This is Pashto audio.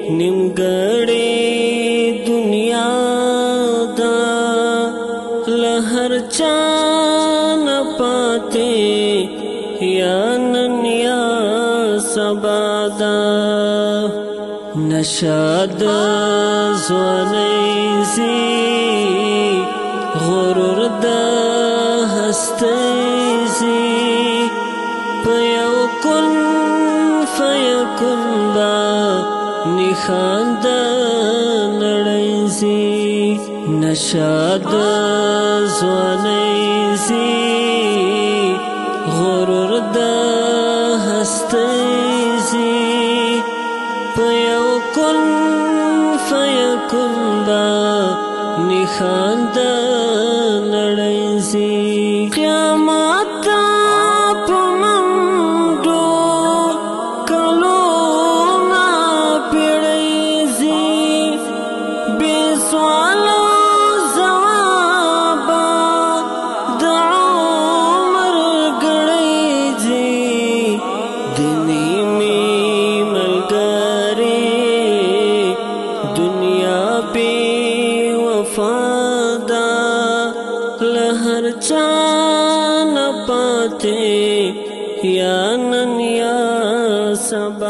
نیمګړې دنیا دا لهر چا نه پاتې یا نن یا سبا دا نشه د ځوانۍ ځي غرور د هستۍ ځي په یو کن فیکن با نښان د نړۍ ځي نشه د ځوانۍ ځي غرور د هستۍ ځي په یو کن فیکن با نښان د نړۍ ځي قیامت ته په منډو کلونه پیړۍ ځي بې سواله ځوابه د عمر ګړۍ ځي د نیمې ملګرې دنیا بې وفا ده له هر چا نه پاتې یا نن یا سبا